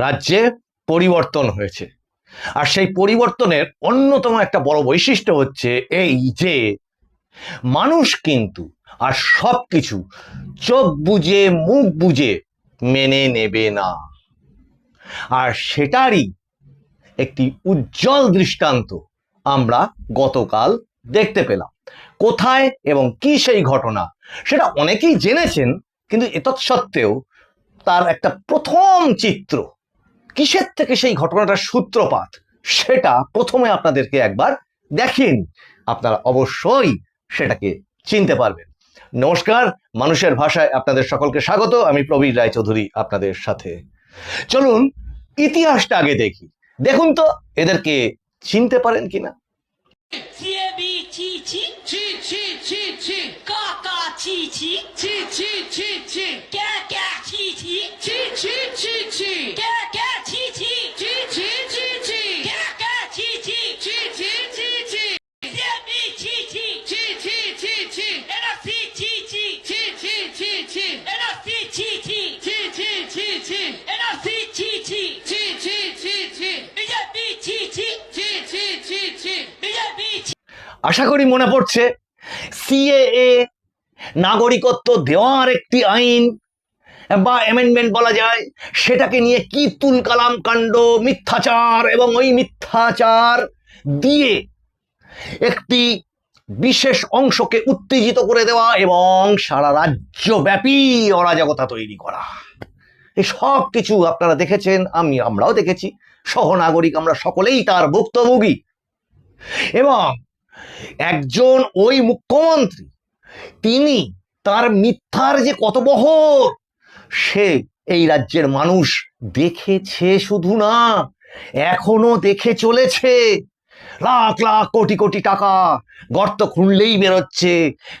রাজ্যে পরিবর্তন হয়েছে। আর সেই পরিবর্তনের অন্যতম একটা বড় বৈশিষ্ট্য হচ্ছে এই যে মানুষ কিন্তু আর সবকিছু চোখ বুজে মুখ বুজে মেনে নেবে না। আর সেটারই একটি উজ্জ্বল দৃষ্টান্ত আমরা গতকাল দেখতে পেলাম। কোথায় এবং কি সেই ঘটনা সেটা অনেকেই জেনেছেন, কিন্তু এতৎসত্ত্বেও তার একটা প্রথম চিত্র, কিসের থেকে সেই ঘটনাটার সূত্রপাত, সেটা প্রথমে আপনাদেরকে একবার দেখিয়ে নিই। আপনারা অবশ্যই সেটাকে চিনতে পারবেন। নমস্কার, মানুষের ভাষায় আপনাদের সকলকে স্বাগত। আমি প্রবীর রায়চৌধুরী আপনাদের সাথে। চলুন ইতিহাসটা আগে দেখি। দেখুন তো এদেরকে চিনতে পারেন কিনা। আশা করি মনে পড়ছে, সিএএ নাগরিকত্ব দেওয়ার একটি আইন বা অ্যামেন্ডমেন্ট বলা যায়, সেটাকে নিয়ে কি তুলকালাম কাণ্ড, মিথ্যাচার, এবং ওই মিথ্যাচার দিয়ে একটি বিশেষ অংশকে উত্তেজিত করে দেওয়া এবং সারা রাজ্যব্যাপী অরাজকতা তৈরি করা। এই সব কিছু আপনারা দেখেছেন, আমরাও দেখেছি, সহনাগরিক আমরা সকলেই তার ভুক্তভোগী। এবং একজন ওই মুখ্যমন্ত্রী, তিনি তার মিথ্যার যে কত বহর সে এই রাজ্যের মানুষ দেখেছে, শুধু না এখনো দেখে চলেছে। লাখ লাখ কোটি কোটি টাকা গর্ত খুঁড়লেই বেরোচ্ছে,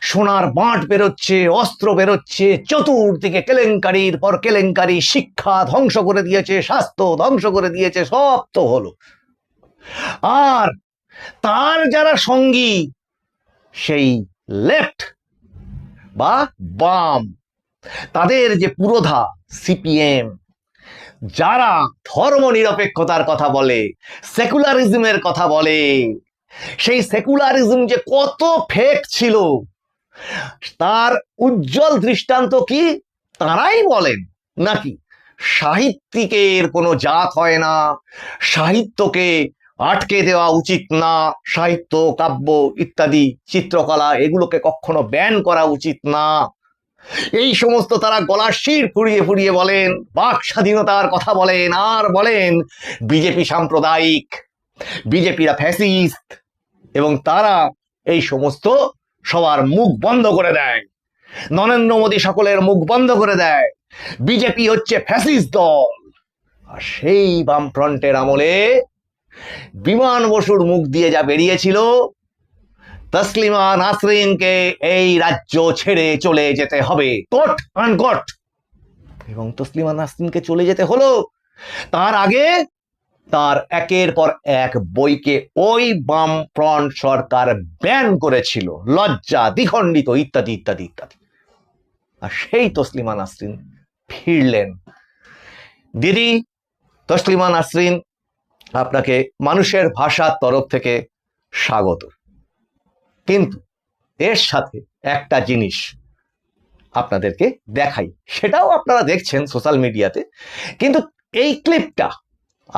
সোনার বাঁট বেরোচ্ছে, অস্ত্র বেরোচ্ছে, চতুর্দিকে কেলেঙ্কারির পর কেলেঙ্কারি, শিক্ষা ধ্বংস করে দিয়েছে, স্বাস্থ্য ধ্বংস করে দিয়েছে, সব তো হলো। আর তার যারা সঙ্গী, সেই লেফট বা বাম, তাদের যে পুরোধা সিপিএম, যারা ধর্ম নিরপেক্ষতার কথা বলে, সেকুলারিজমের কথা বলে, সেই সেকুলারিজম যে কত ফেক ছিল তার উজ্জ্বল দৃষ্টান্ত কি তারাই বলেন নাকি সাহিত্যিকের কোনো জাত হয় না, সাহিত্যকে আটকে দেওয়া উচিত না, সাহিত্য, কাব্য ইত্যাদি, চিত্রকলা, এগুলোকে কখনো ব্যান করা উচিত না, এই সমস্ত তারা গলার শির ফুরিয়ে ফুরিয়ে বলেন, বাক স্বাধীনতার কথা বলেন, আর বলেন বিজেপি সাম্প্রদায়িক, বিজেপিরা ফ্যাসিস্ট, এবং তারা এই সমস্ত সবার মুখ বন্ধ করে দেয়। নরেন্দ্র মোদী সকলের মুখ বন্ধ করে দেয়, বিজেপি হচ্ছে ফ্যাসিস্ট দল। আর সেই বামফ্রন্টের আমলে বিমান বসুর মুখ দিয়ে যা বেরিয়েছিল, তসলিমা নাসরিনকে এই রাজ্য ছেড়ে চলে যেতে হবে, কোট আনকোট। এবং তসলিমা নাসরিনকে চলে যেতে হলো। তার আগে তার একের পর এক বইকে ওই বামফ্রন্ট সরকার ব্যান করেছিল, লজ্জা, দ্বিখণ্ডিত ইত্যাদি ইত্যাদি ইত্যাদি। আর সেই তসলিমা নাসরিন ফিরলেন। দিদি তসলিমা নাসরিন, আপনাকে মানুষের ভাষার তরফ থেকে স্বাগত। কিন্তু এর সাথে একটা জিনিস আপনাদেরকে দেখাই, সেটাও আপনারা দেখছেন সোশ্যাল মিডিয়াতে, কিন্তু এই ক্লিপটা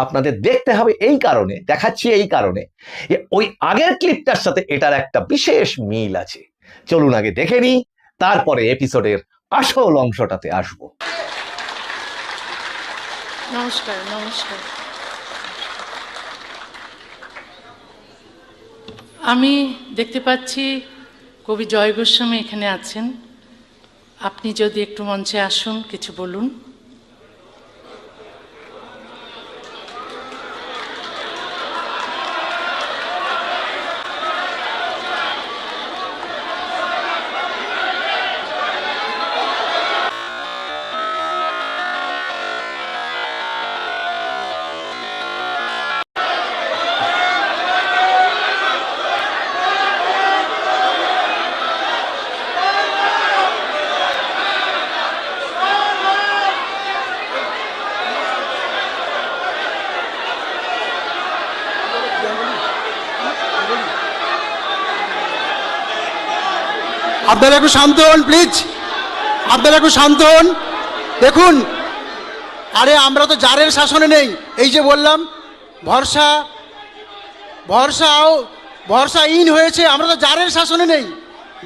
আপনাদের দেখতে হবে এই কারণে, দেখাচ্ছি এই কারণে যে ওই আগের ক্লিপটার সাথে এটার একটা বিশেষ মিল আছে। চলুন আগে দেখে নিই, তারপরে এপিসোডের আসল অংশটাতে আসবো। নমস্কার। নমস্কার। আমি দেখতে পাচ্ছি কবি জয় গোস্বামী এখানে আছেন। আপনি যদি একটু মঞ্চে আসুন, কিছু বলুন। আপনারা একটু শান্ত হন প্লিজ, আপনারা একটু শান্ত হন। দেখুন, আরে আমরা তো জারের শাসনে নেই। এই যে বললাম ভরসা ভরসাহীন হয়েছে, আমরা তো জারের শাসনে নেই।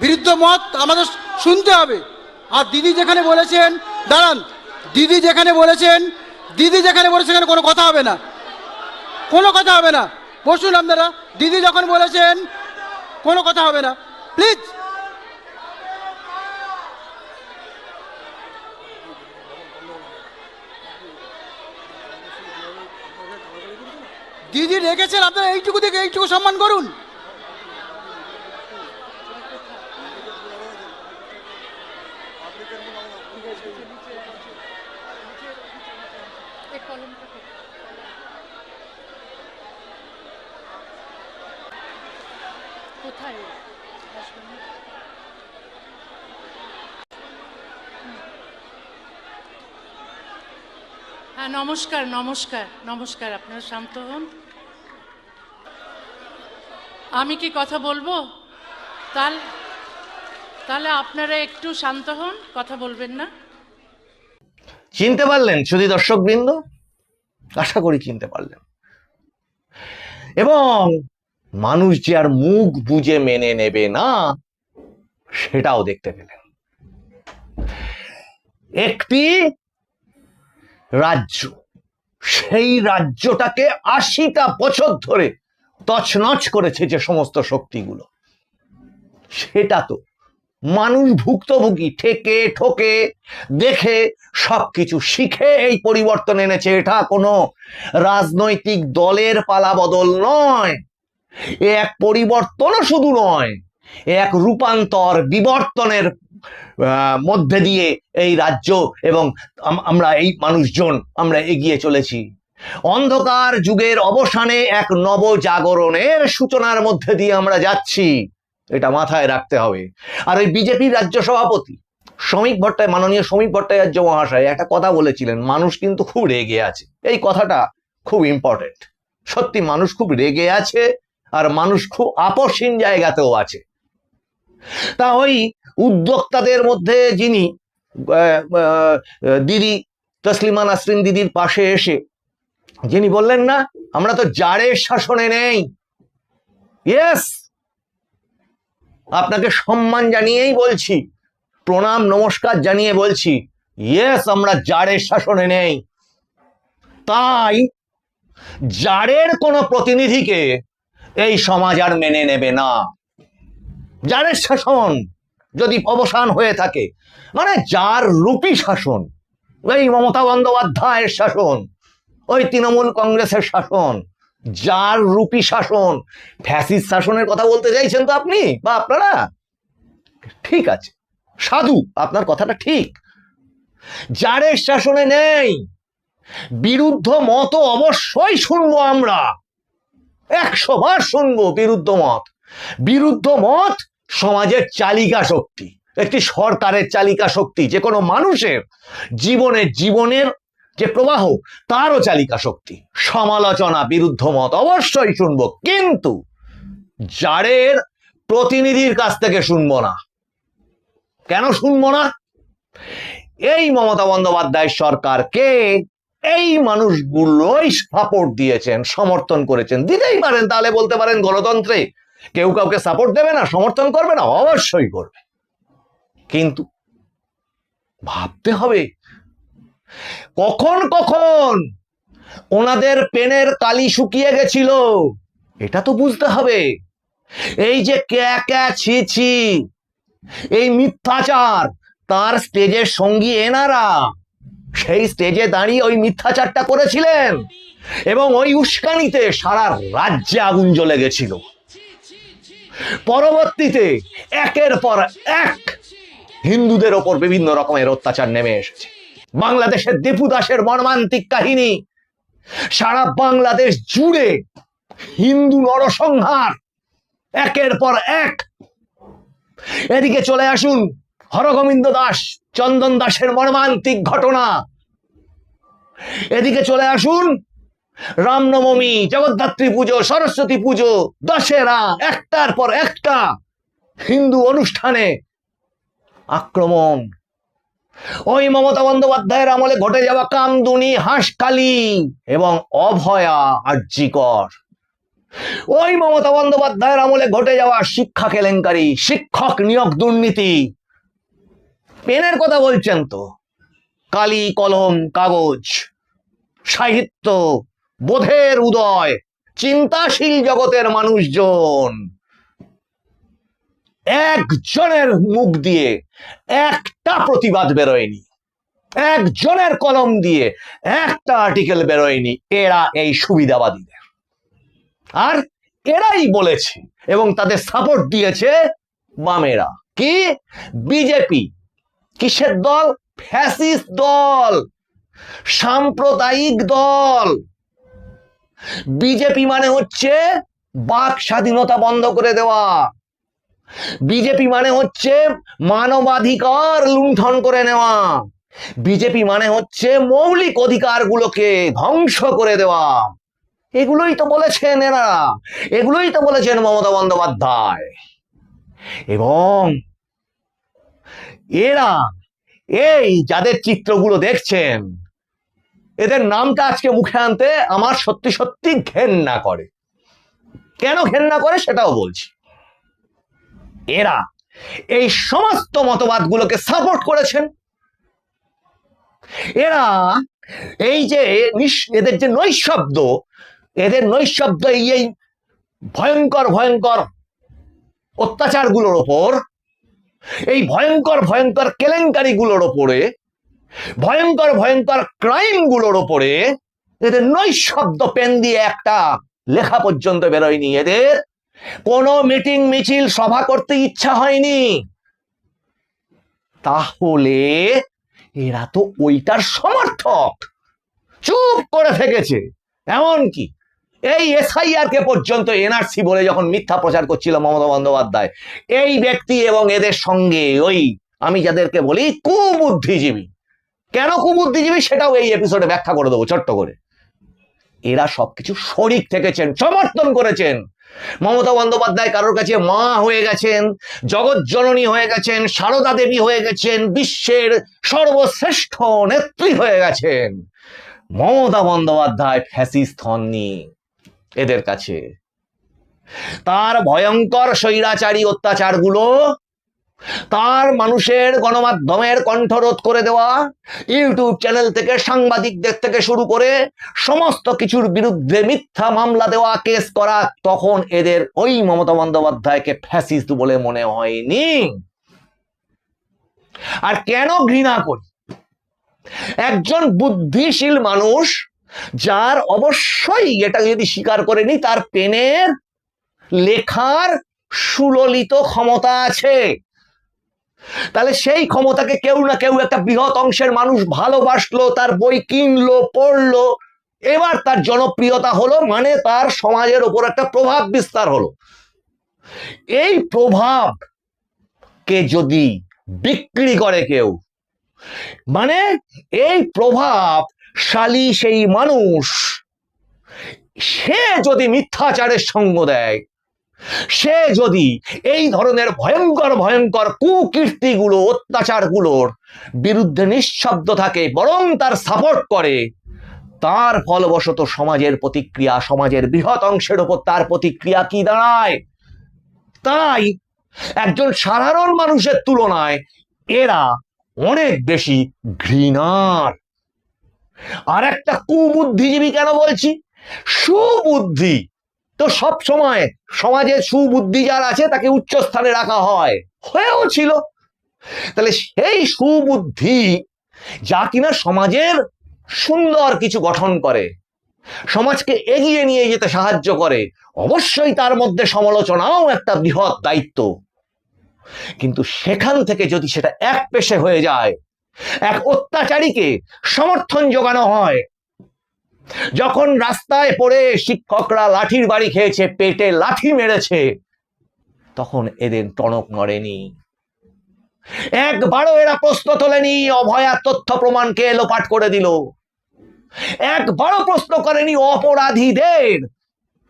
বিরুদ্ধ মত আমাদের শুনতে হবে। আর দিদি যেখানে বলেছেন, দাঁড়ান, দিদি যেখানে বলেছেন সেখানে কোনো কথা হবে না, কোনো কথা হবে না। বসুন আপনারা, দিদি যখন বলেছেন কোনো কথা হবে না, প্লিজ। দিদি রেখেছেন, আপনারা এইটুকু থেকে এইটুকু সম্মান করুন। কোথায়? হ্যাঁ, নমস্কার নমস্কার নমস্কার, আপনারা শান্ত হন। আমি কি কথা বলবো? তাহলে আপনারা একটু শান্ত হন, কথা বলবেন না। চিনতে পারলেন সুধী দর্শকবৃন্দ? আশা করি চিনতে পারলেন। এবং মানুষ যে আর মুখ বুজে মেনে নেবে না সেটাও দেখতে পেলেন। একটি রাজ্য, সেই রাজ্যটাকে ৮০টা বছর ধরে তছনছ করেছে যে সমস্ত শক্তিগুলো, সেটা তো মানুষ ভুক্তভোগী, ঠেকে ঠোকে দেখে সবকিছু শিখে এই পরিবর্তন এনেছে। এটা কোনো রাজনৈতিক দলের পালাবদল নয়, এক পরিবর্তনও শুধু নয়, এক রূপান্তর বিবর্তনের মধ্যে দিয়ে এই রাজ্য এবং আমরা এই মানুষজন আমরা এগিয়ে চলেছি। অন্ধকার যুগের অবসানে এক নবজাগরণের সূচনার মধ্যে দিয়ে আমরা যাচ্ছি, এটা মাথায় রাখতে হবে। আর ওই বিজেপির রাজ্য সভাপতি মাননীয় শ্রমিক ভট্টাচার্য মহাশয় একটা কথা বলেছিলেন, মানুষ কিন্তু খুব রেগে আছে। এই কথাটা খুব ইম্পর্টেন্ট। সত্যি মানুষ খুব রেগে আছে, আর মানুষ খুব আপসহীন জায়গাতেও আছে। তা ওই উদ্যোক্তাদের মধ্যে যিনি দিদি তসলিমা নাসরিন দিদির পাশে এসে যিনি বললেন, না আমরা তো জারের শাসনে নেই। ইয়েস, আপনাকে সম্মান জানিয়েই বলছি, প্রণাম নমস্কার জানিয়ে বলছি, ইয়েস আমরা জারের শাসনে নেই। তাই জারের কোনো প্রতিনিধিকে এই সমাজ আর মেনে নেবে না। জারের শাসন যদি অবসান হয়ে থাকে, মানে জার রূপী শাসন, ওই মমতা বন্দ্যোপাধ্যায়ের শাসন, ওই তৃণমূল কংগ্রেসের শাসন, জার রূপী শাসন, ফ্যাসিস্ট শাসনের কথা বলতে চাইছেন তো আপনি বা আপনারা? ঠিক আছে, সাধু, আপনার কথাটা ঠিক। জারের শাসনে নেই। বিরুদ্ধ মত অবশ্যই শুনবো আমরা, ১০০ বার শুনবো বিরুদ্ধ মত। বিরুদ্ধ মত সমাজের চালিকা শক্তি, একটি সরকারের চালিকা শক্তি, যে কোনো মানুষের জীবনের যে প্রবাহ তারও চালিকা শক্তি। সমালোচনা, বিরুদ্ধ মত অবশ্যই শুনবো, কিন্তু জারের প্রতিনিধির কাছ থেকে শুনবো না। কেন শুনবো না? এই মমতা বন্দ্যোপাধ্যায় সরকারকে এই মানুষগুলোই সাপোর্ট দিয়েছেন, সমর্থন করেছেন। দিতেই পারেন, তাহলে বলতে পারেন গণতন্ত্রে কেউ কাউকে সাপোর্ট দেবে না, সমর্থন করবে না? অবশ্যই করবে। কিন্তু ভাবতে হবে কখন কখন ওনাদের পেনের কালি শুকিয়ে গেছিল, এটা তো বুঝতে হবে। এই যে ক্যা ছি ছি, এই মিথ্যাচার, তার স্টেজের সঙ্গী এনারা সেই স্টেজে দাঁড়িয়ে ওই মিথ্যাচারটা করেছিলেন, এবং ওই উস্কানিতে সারা রাজ্যে আগুন জ্বলে গেছিল। পরবর্তীতে একের পর এক হিন্দুদের ওপর বিভিন্ন রকমের অত্যাচার নেমে এসেছে। বাংলাদেশের দীপু দাসের মর্মান্তিক কাহিনী, সারা বাংলাদেশ জুড়ে হিন্দু নরসংহার একের পর এক। এদিকে চলে আসুন হরগোবিন্দ দাস, চন্দন দাসের মর্মান্তিক ঘটনা। এদিকে চলে আসুন রামনবমী, জগদ্ধাত্রী পুজো, সরস্বতী পুজো, দশেরা, একটার পর একটা হিন্দু অনুষ্ঠানে আক্রমণ, ওই মমতা বন্দ্যোপাধ্যায়ের আমলে ঘটে যাওয়া কামদুনি, হাঁসখালি এবং অভয়া আরজিকর, ওই মমতা বন্দ্যোপাধ্যায়ের আমলে ঘটে যাওয়া শিক্ষা কেলেঙ্কারি, শিক্ষক নিয়োগ দুর্নীতি, পেনের কথা বলছেন তো, কালি কলম কাগজ, সাহিত্য, বোধের উদয়, চিন্তাশীল জগতের মানুষজন, একজনের মুখ দিয়ে একটা প্রতিবাদ বেরোয়নি, একজনের কলম দিয়ে একটা আর্টিকেল বেরোয়নি। এরা এই সুবিধাবাদীদের, আর এরাই বলেছে এবং তাদের সাপোর্ট দিয়েছে বামেরা। কি? বিজেপি কিসের দল? ফ্যাসিস্ট দল, সাম্প্রদায়িক দল। বিজেপি মানে হচ্ছে বাক স্বাধীনতা বন্ধ করে দেওয়া, বিজেপি মানে হচ্ছে মানবাধিকার লুণ্ঠন করে নেওয়া, বিজেপি মানে হচ্ছে মৌলিক অধিকারগুলোকে ধ্বংস করে দেওয়া। এগুলোই তো বলেছেন এরা, এগুলোই তো বলেছেন মমতা বন্দ্যোপাধ্যায়। এবং এরা, এই যাদের চিত্রগুলো দেখছেন, এদের নামটা আজকে মুখে আনতে আমার সত্যি সত্যি ঘেন্না করে। কেন ঘেন্না করে সেটাও বলছি। এরা এই সমস্ত মতবাদগুলোকে সাপোর্ট করেছেন। এরা এই যে এদের যে নৈশব্দ, এদের নৈশব্দ এই ভয়ঙ্কর ভয়ঙ্কর অত্যাচারগুলোর ওপর, এই ভয়ঙ্কর ভয়ঙ্কর কেলেঙ্কারিগুলোর ওপরে, ভয়ঙ্কর ভয়ঙ্কর ক্রাইমগুলোর ওপরে এদের নৈশব্দ পেন দিয়ে একটা লেখা পর্যন্ত বেরোয়নি। এদের কোনো মিটিং মিছিল সভা করতে ইচ্ছা হয়নি। তাহলে এরা তো ওইটার সমর্থক, চুপ করে থেকেছে। এমনকি এই এসআইআর কে পর্যন্ত এনআরসি বলে যখন মিথ্যা প্রচার করছিল মমতা বন্দ্যোপাধ্যায়, এই ব্যক্তি এবং এদের সঙ্গে ওই আমি যাদেরকে বলি কুবুদ্ধিজীবী, কেন কুবুদ্ধিজীবী সেটাও এই এপিসোডে ব্যাখ্যা করে দেবো ছোট্ট করে। এরা সবকিছু শরিক থেকেছেন, সমর্থন করেছেন। মমতা বন্দ্যোপাধ্যায় কারোর কাছে মা হয়ে গেছেন, জগৎ জননী হয়ে গেছেন, সারদা দেবী হয়ে গেছেন, বিশ্বের সর্বশ্রেষ্ঠ নেত্রী হয়ে গেছেন। মমতা বন্দ্যোপাধ্যায় ফ্যাসিস্ট হননি এদের কাছে। তার ভয়ঙ্কর স্বৈরাচারী অত্যাচারগুলো, তার মানুষের গণমাধ্যমের কণ্ঠরোধ করে দেওয়া, ইউটিউব চ্যানেল থেকে সাংবাদিকদের থেকে শুরু করে সমস্ত কিছুর বিরুদ্ধে মিথ্যা মামলা দেওয়া, কেস করা, তখন এদের ওই মমতা বন্দ্যোপাধ্যায়কে ফ্যাসিস্ট বলে মনে হয়নি। আর কেন ঘৃণা করি? একজন বুদ্ধিশীল মানুষ, যার অবশ্যই এটা যদি স্বীকার করেনি, তার পেনের লেখার সুললিত ক্ষমতা আছে, তাহলে সেই ক্ষমতাকে কেউ না কেউ একটা বৃহৎ অংশের মানুষ ভালোবাসলো, তার বই কিনলো, পড়লো, এবার তার জনপ্রিয়তা হলো, মানে তার সমাজের উপর একটা প্রভাব বিস্তার হলো। এই প্রভাবকে যদি বিক্রি করে কেউ, মানে এই প্রভাবশালী সেই মানুষ, সে যদি মিথ্যাচারের সঙ্গ দেয়, সে যদি এই ধরনের ভয়ঙ্কর ভয়ঙ্কর কুকীর্তিগুলো, অত্যাচারগুলোর বিরুদ্ধে নিঃশব্দ থাকে, বরং তার সাপোর্ট করে, তার ফলবশত সমাজের প্রতিক্রিয়া, সমাজের বৃহৎ অংশের ওপর তার প্রতিক্রিয়া কি দাঁড়ায়। তাই একজন সাধারণ মানুষের তুলনায় এরা অনেক বেশি ঘৃণার। আর একটা কুবুদ্ধিজীবী কেন বলছি? সুবুদ্ধি তো সব সময় সমাজে সুবুদ্ধি যার আছে তাকে উচ্চ স্থানে রাখা হয়, হয়েও ছিল। তাহলে সেই সুবুদ্ধি যা কিনা সমাজের সুন্দর কিছু গঠন করে, সমাজকে এগিয়ে নিয়ে যেতে সাহায্য করে, অবশ্যই তার মধ্যে সমালোচনাও একটা বৃহৎ দায়িত্ব। কিন্তু সেখান থেকে যদি সেটা এক পেশে হয়ে যায়, এক অত্যাচারীকে সমর্থন যোগানো হয়, যখন রাস্তায় পড়ে শিক্ষকরা লাঠির বাড়ি খেয়েছে, পেটে লাঠি মেরেছে, তখন এদের টনক নড়েনি, একবারও এরা প্রশ্ন তোলেনি, অভয়া তথ্য প্রমাণকে লোপাট করে দিল, একবারও প্রশ্ন করেনি অপরাধীদের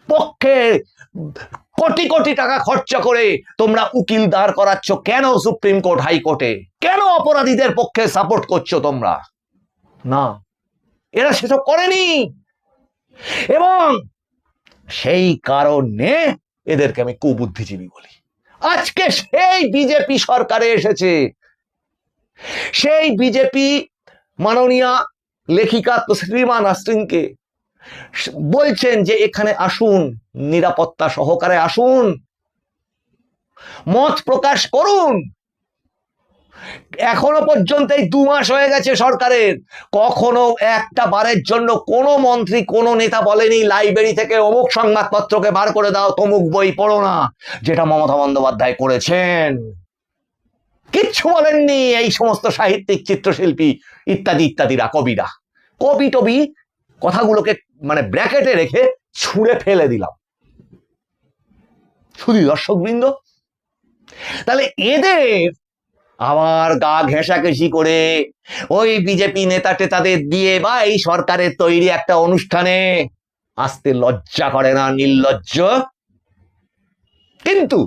পক্ষে কোটি কোটি টাকা খরচা করে তোমরা উকিল দাঁড় করাচ্ছ কেন সুপ্রিম কোর্ট হাইকোর্টে? কেন অপরাধীদের পক্ষে সাপোর্ট করছো তোমরা? না, এরা সেসব করেনি, এবং সেই কারণে এদেরকে আমি কুবুদ্ধিজীবী বলি। আজকে সেই বিজেপি সরকারে এসেছে, সেই বিজেপি মাননীয়া লেখিকা তসলিমা নাসরিনকে বলছেন যে এখানে আসুন, নিরাপত্তা সহকারে আসুন, মত প্রকাশ করুন। এখনো পর্যন্ত এই 2 মাস হয়ে গেছে সরকারের, কখনো একটা বারের জন্য কোনো মন্ত্রী কোনো নেতা বলেনি লাইব্রেরি থেকে অমুক সংবাদপত্রকে বার করে দাও, তমুক বই পড়ো না, যেটা মমতা বন্দ্যোপাধ্যায় করেছেন। কিচ্ছু বলেননি এই সমস্ত সাহিত্যিক, চিত্রশিল্পী ইত্যাদি ইত্যাদিরা, কবিরা। কবি টবি কথাগুলোকে মানে ব্র্যাকেটে রেখে ছুঁড়ে ফেলে দিলাম। শুধু দর্শকবৃন্দ, তাহলে এদের আবার গা ঘেঁষাঘেঁষি করে ওই বিজেপি নেতা টেতাদের দিয়ে বা এই সরকারের তৈরি একটা অনুষ্ঠানে আসতে লজ্জা করে না? নির্লজ্জ। কিন্তু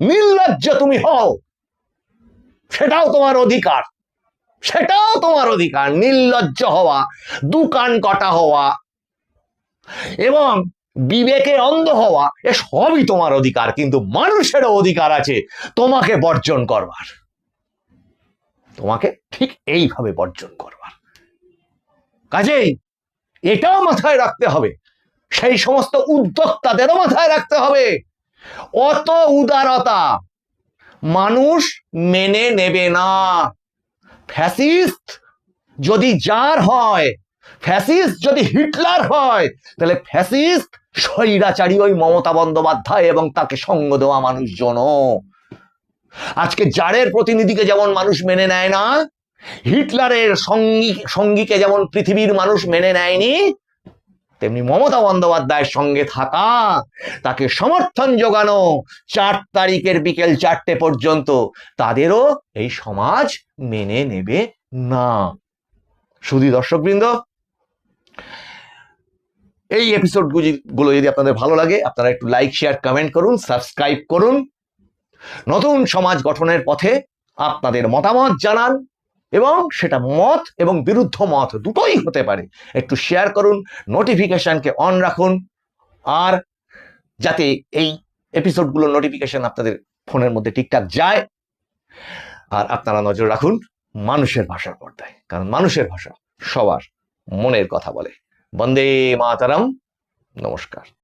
নির্লজ্জ তুমি হও, সেটাও তোমার অধিকার, সেটাও তোমার অধিকার। নির্লজ্জ হওয়া, দুকান কটা হওয়া এবং বিবেকে অন্ধ হওয়া, এ সবই তোমার অধিকার। কিন্তু মানুষেরও অধিকার আছে তোমাকে বর্জন করবার, তোমাকে ঠিক এইভাবে বর্জন করবার। কাজেই এটাও মাথায় রাখতে হবে, সেই সমস্ত উদ্যোক্তাদেরও মাথায় রাখতে হবে, অত উদারতা মানুষ মেনে নেবে না। ফ্যাসিস্ট যদি জার হয়, ফ্যাসিস্ট যদি হিটলার হয়, তাহলে ফ্যাসিস্ট স্বৈরাচারী ওই মমতা বন্দ্যোপাধ্যায় এবং তাকে সঙ্গ দেওয়া মানুষজনও। আজকে জারের প্রতিনিধিকে যেমন মানুষ মেনে নেয় না, হিটলারের সঙ্গীকে যেমন পৃথিবীর মানুষ মেনে নেয়নি, তেমনি মমতা বন্দ্যোপাধ্যায়ের সঙ্গে থাকা, তাকে সমর্থন যোগানো 4 তারিখের বিকেল 4টে পর্যন্ত, তাদেরও এই সমাজ মেনে নেবে না। শুধু দর্শকবৃন্দ, এই এপিসোডগুলো যদি আপনাদের ভালো লাগে, আপনারা একটু লাইক, শেয়ার, কমেন্ট করুন, সাবস্ক্রাইব করুন। নতুন সমাজ গঠনের পথে আপনাদের মতামত জানান, এবং সেটা মত এবং বিরুদ্ধ মত দুটোই হতে পারে। একটু শেয়ার করুন, নোটিফিকেশনকে অন রাখুন, আর যাতে এই এপিসোডগুলোর নোটিফিকেশন আপনাদের ফোনের মধ্যে ঠিকঠাক যায়। আর আপনারা নজর রাখুন মানুষের ভাষার পর্দায়, কারণ মানুষের ভাষা সবার মনের কথা বলে। বন্দে মাতরম। নমস্কার।